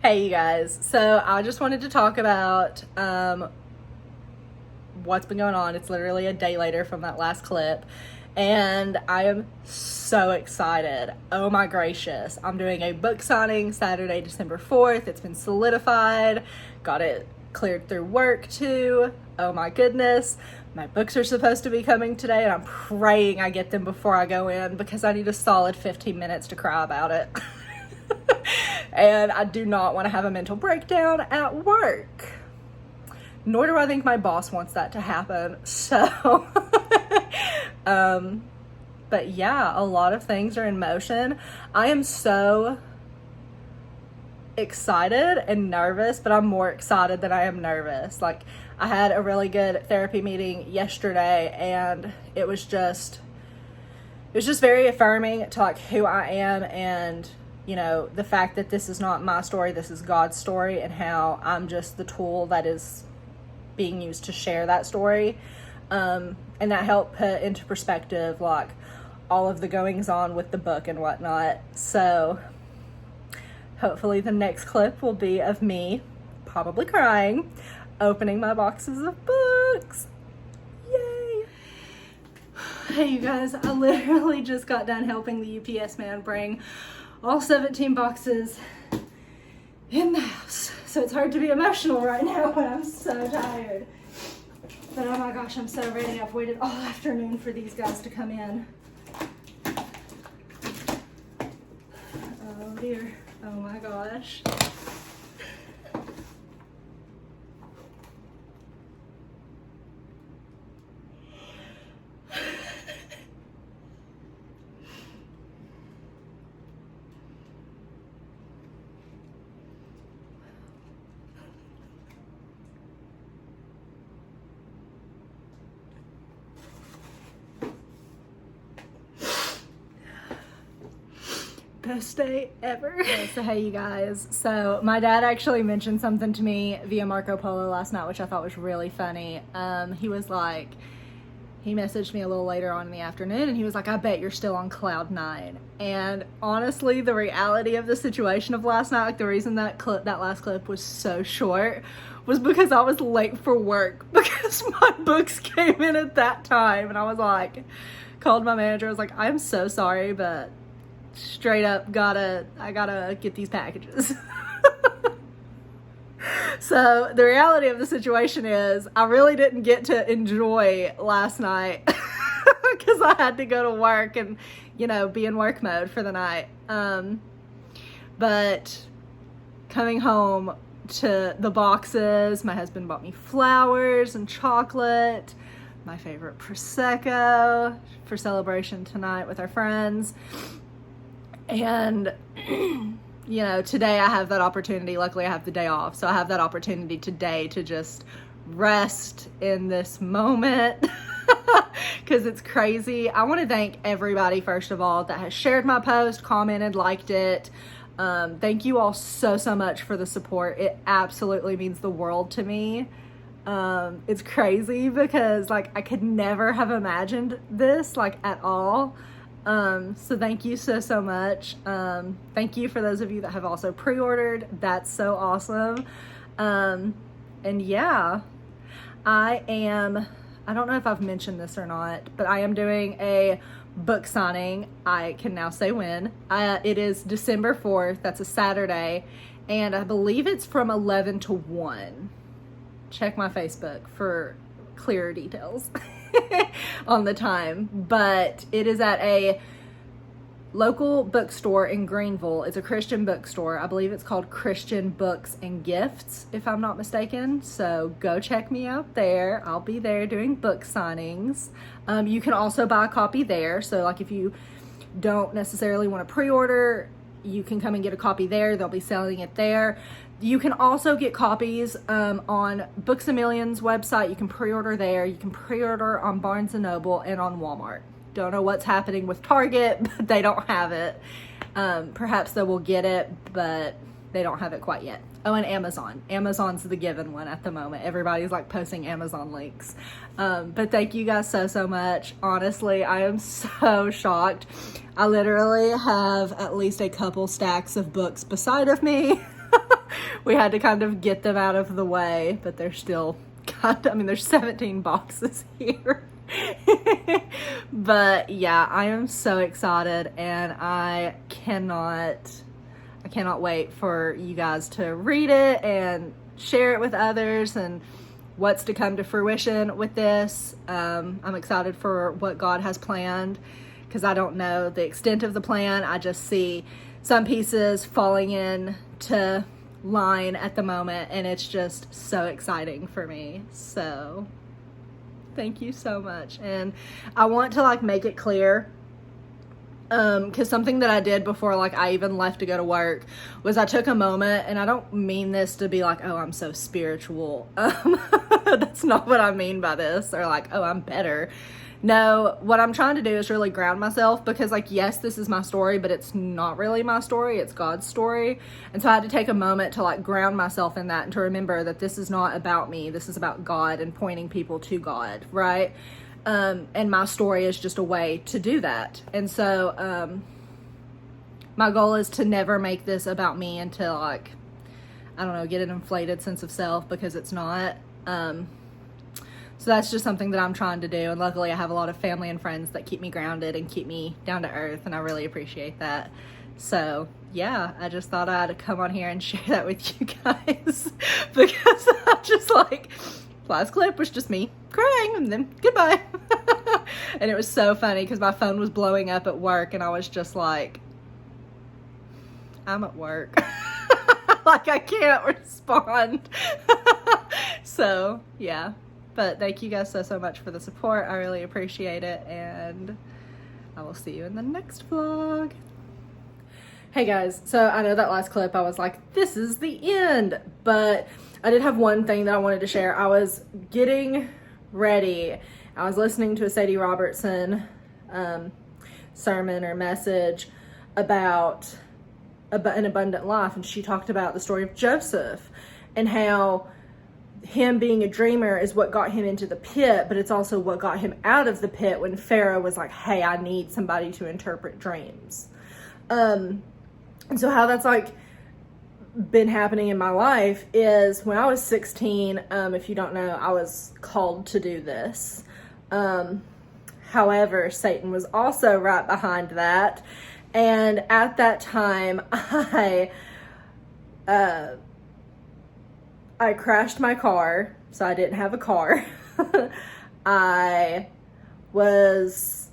Hey, you guys. So I just wanted to talk about what's been going on. It's literally a day later from that last clip, and I am so excited. Oh my gracious. I'm doing a book signing Saturday, December 4th. It's been solidified. Got it cleared through work too. Oh my goodness. My books are supposed to be coming today, and I'm praying I get them before I go in because I need a solid 15 minutes to cry about it. And I do not want to have a mental breakdown at work. Nor do I think my boss wants that to happen. So, but yeah, a lot of things are in motion. I am so excited and nervous, but I'm more excited than I am nervous. Like, I had a really good therapy meeting yesterday, and it was just very affirming to like who I am, and you know, the fact that this is not my story, this is God's story, and how I'm just the tool that is being used to share that story. And that helped put into perspective like all of the goings on with the book and whatnot. So hopefully the next clip will be of me probably crying, opening my boxes of books. Yay! Hey you guys, I literally just got done helping the UPS man bring all 17 boxes in the house. So it's hard to be emotional right now when I'm so tired. But oh my gosh, I'm so ready. I've waited all afternoon for these guys to come in. Oh dear. Oh my gosh. Best day ever. Okay, so hey you guys, so my dad actually mentioned something to me via Marco Polo last night, which I thought was really funny. He was like, he messaged me a little later on in the afternoon, and he was like, I bet you're still on cloud 9. And honestly, the reality of the situation of last night, like the reason that last clip was so short was because I was late for work because my books came in at that time, and I was like, called my manager, I was like, I'm so sorry, but straight up I gotta get these packages. So the reality of the situation is I really didn't get to enjoy last night because I had to go to work and, you know, be in work mode for the night. But coming home to the boxes, my husband bought me flowers and chocolate, my favorite Prosecco for celebration tonight with our friends. And, you know, today I have that opportunity. Luckily, I have the day off. So I have that opportunity today to just rest in this moment because it's crazy. I want to thank everybody, first of all, that has shared my post, commented, liked it. Thank you all so much for the support. It absolutely means the world to me. It's crazy because, like, I could never have imagined this, like, at all. So thank you so much. Thank you for those of you that have also pre-ordered. That's so awesome. And yeah, I don't know if I've mentioned this or not, but I am doing a book signing. I can now say when. It is December 4th. That's a Saturday. And I believe it's from 11 to 1. Check my Facebook for clearer details on the time, but it is at a local bookstore in Greenville. It's a Christian bookstore. I believe it's called Christian Books and Gifts, if I'm not mistaken. So go check me out there. I'll be there doing book signings. You can also buy a copy there. So like if you don't necessarily want to pre-order, you can come and get a copy there. They'll be selling it there. You can also get copies on Books A Million's website. You can pre-order there. You can pre-order on Barnes & Noble and on Walmart. Don't know what's happening with Target, but they don't have it. Perhaps they will get it, but they don't have it quite yet. Oh, and Amazon. Amazon's the given one at the moment. Everybody's like posting Amazon links. But thank you guys so much. Honestly, I am so shocked. I literally have at least a couple stacks of books beside of me. we had to kind of get them out of the way, but they're still there's 17 boxes here. But yeah, I am so excited, and I cannot wait for you guys to read it and share it with others and what's to come to fruition with this. I'm excited for what God has planned, because I don't know the extent of the plan. I just see some pieces falling in to line at the moment, and it's just so exciting for me. So thank you so much. And I want to make it clear, because something that I did before I even left to go to work was I took a moment, and I don't mean this to be oh, I'm so spiritual. That's not what I mean by this, or oh, I'm better. No, what I'm trying to do is really ground myself, because yes, this is my story, but it's not really my story, it's God's story. And so I had to take a moment to ground myself in that, and to remember that this is not about me, this is about God and pointing people to God, right? And my story is just a way to do that. And so my goal is to never make this about me, and to I don't know, get an inflated sense of self, because it's not. So that's just something that I'm trying to do, and luckily I have a lot of family and friends that keep me grounded and keep me down to earth, and I really appreciate that. So yeah, I just thought I'd come on here and share that with you guys, because I just last clip was just me crying, and then goodbye. And it was so funny because my phone was blowing up at work, and I was just I'm at work. I can't respond. So yeah, but thank you guys so much for the support. I really appreciate it, and I will see you in the next vlog. Hey guys, so I know that last clip I was this is the end, but I did have one thing that I wanted to share. I was getting ready. I was listening to a Sadie Robertson sermon or message about an abundant life, and she talked about the story of Joseph and how him being a dreamer is what got him into the pit, but it's also what got him out of the pit when Pharaoh was hey, I need somebody to interpret dreams. And so how that's been happening in my life is when I was 16, if you don't know, I was called to do this. However, Satan was also right behind that. And at that time, I crashed my car, so I didn't have a car. I was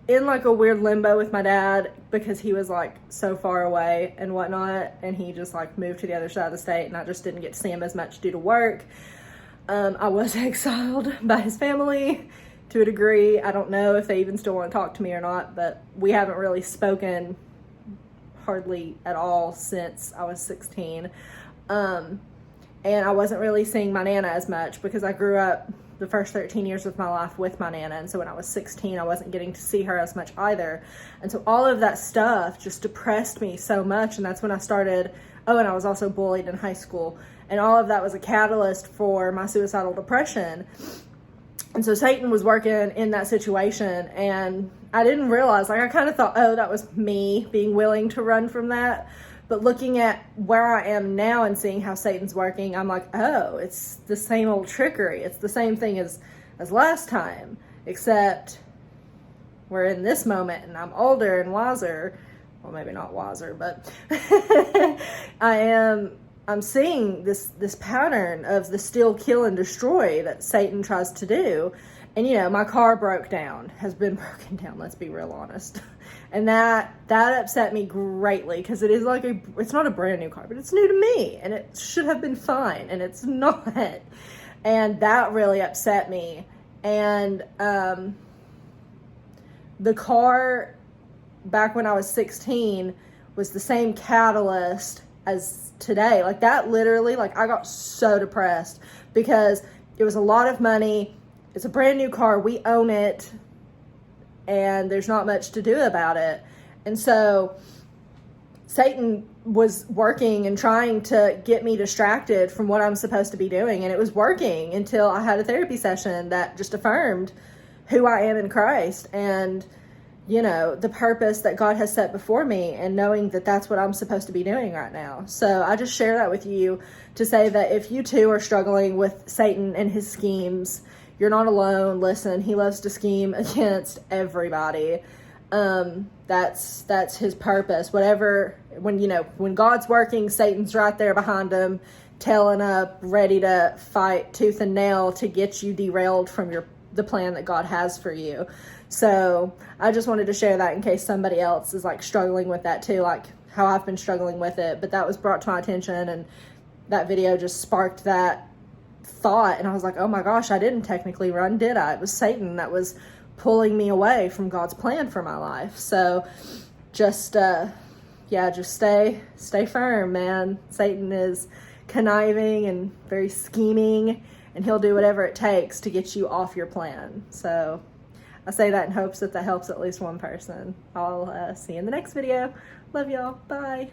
in a weird limbo with my dad, because he was so far away and whatnot, and he just moved to the other side of the state, and I just didn't get to see him as much due to work. I was exiled by his family to a degree. I don't know if they even still want to talk to me or not, but we haven't really spoken hardly at all since I was 16. And I wasn't really seeing my Nana as much, because I grew up the first 13 years of my life with my Nana, and so when I was 16, I wasn't getting to see her as much either. And so all of that stuff just depressed me so much, and that's when I started, and I was also bullied in high school, and all of that was a catalyst for my suicidal depression. And so Satan was working in that situation, and I didn't realize, I kind of thought, oh, that was me being willing to run from that. But looking at where I am now and seeing how Satan's working, I'm oh, it's the same old trickery. It's the same thing as last time, except we're in this moment, and I'm older and wiser. Well, maybe not wiser, but I'm seeing this pattern of the steal, kill, and destroy that Satan tries to do. And, my car has been broken down, let's be real honest. And that upset me greatly, because it is it's not a brand new car, but it's new to me, and it should have been fine, and it's not. And that really upset me. And the car back when I was 16 was the same catalyst as today. That literally, I got so depressed, because it was a lot of money. It's a brand new car. We own it, and there's not much to do about it. And so Satan was working and trying to get me distracted from what I'm supposed to be doing. And it was working until I had a therapy session that just affirmed who I am in Christ. And, you know, the purpose that God has set before me, and knowing that that's what I'm supposed to be doing right now. So I just share that with you to say that if you too are struggling with Satan and his schemes, you're not alone. Listen, he loves to scheme against everybody. That's his purpose. When God's working, Satan's right there behind him, tailing up, ready to fight tooth and nail to get you derailed from the plan that God has for you. So I just wanted to share that in case somebody else is like struggling with that too, like how I've been struggling with it. But that was brought to my attention, and that video just sparked that thought. And I was like, oh my gosh, I didn't technically run, did I? It was Satan that was pulling me away from God's plan for my life. So just stay firm, man. Satan is conniving and very scheming, and he'll do whatever it takes to get you off your plan. So I say that in hopes that helps at least one person. I'll see you in the next video. Love y'all. Bye.